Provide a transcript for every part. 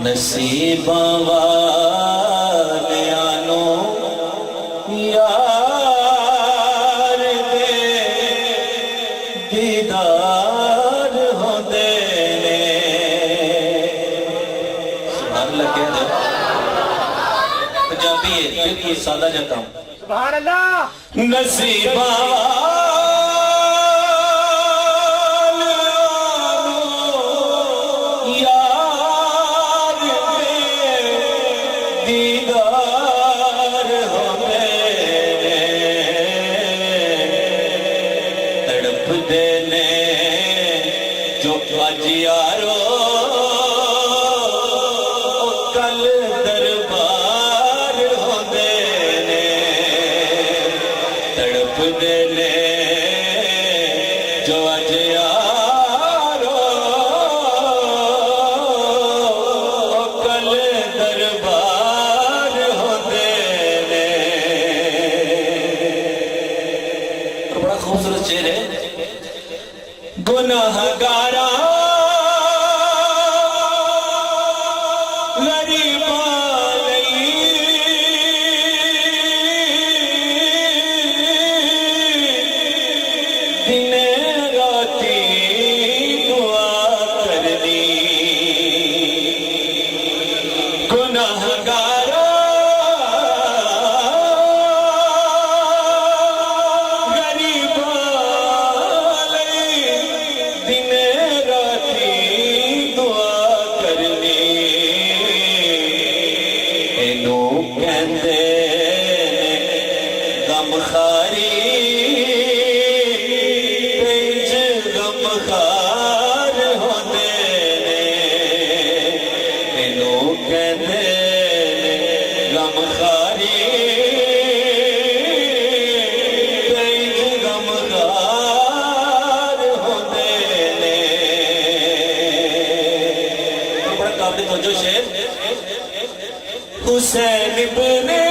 नसीबा वालियानो यार दे दीदार होंदे ने। सुभान अल्लाह कह दो। पंजाबी है बिल्कुल सादा जाता हूं। सुभान अल्लाह। नसीबा गुनाहगारा गरीबा लई दिने राती दुआ करनी। गुनाहगारा हुसैन इब्ने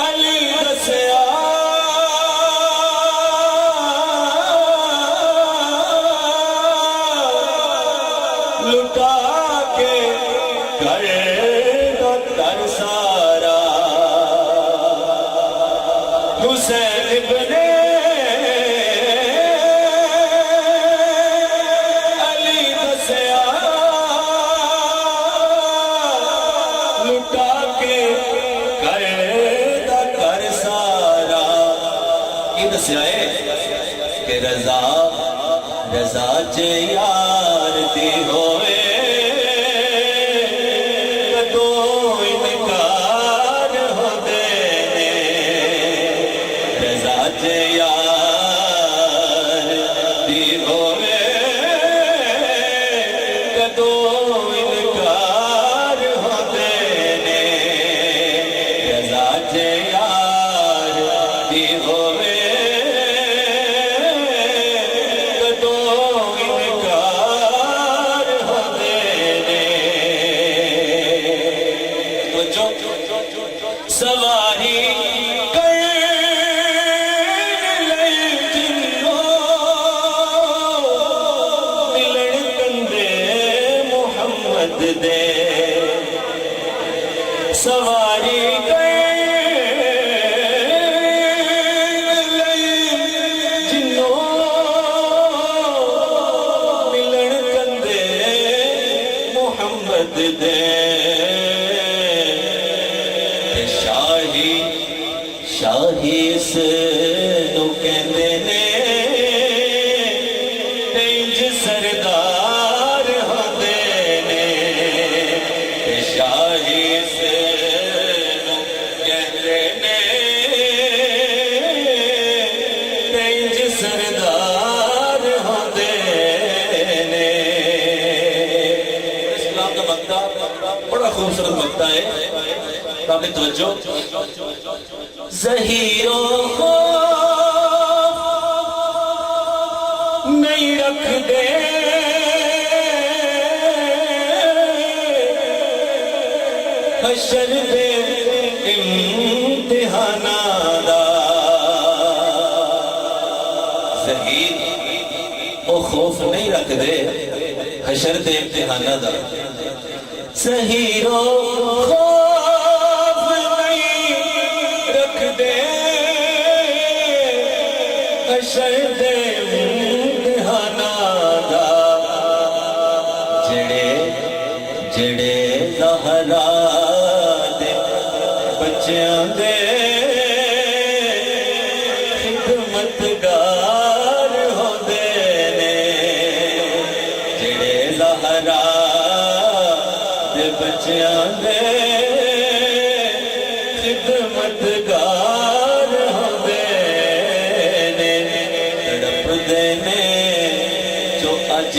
अली दसया लुटा के घर दर सारा। हुसैन इब्ने के रजा रजा च यार दी होए कदो इनकार होंदे ने। रजा च यार दी होए कदो इनकार होंदे ने। रजा च यार दी होए सवारी कर लई जिन्नो मिलन कंदे मुहम्मद दे। सवारी कर लई जिन्नो मिलन कंदे मुहम्मद दे। शाही इस नूं कहंदे ने इंज सरदार होंदे ने। शाही इस नूं कहंदे ने इंज सरदार होंदे ने। का मक्ता बड़ा खूबसूरत मक्ता है, काबिल तवज्जो। ज़हीरो खौफ नहीं रख दे हशर दे इम्तिहाना दा। ज़हीर ओ खौफ नहीं रख दे हशर दे इम्तिहाना दा। ज़हीरो खौफ नहीं रख दे हशर दे इम्तिहाना दा। जेड़े जेड़े ज़हरा दे बच्चियां दे खिदमतगार होंदे ने, जेड़े ज़हरा दे बच्चियां दे खिदमतगार होंदे ने, तड़पदे ने जो अज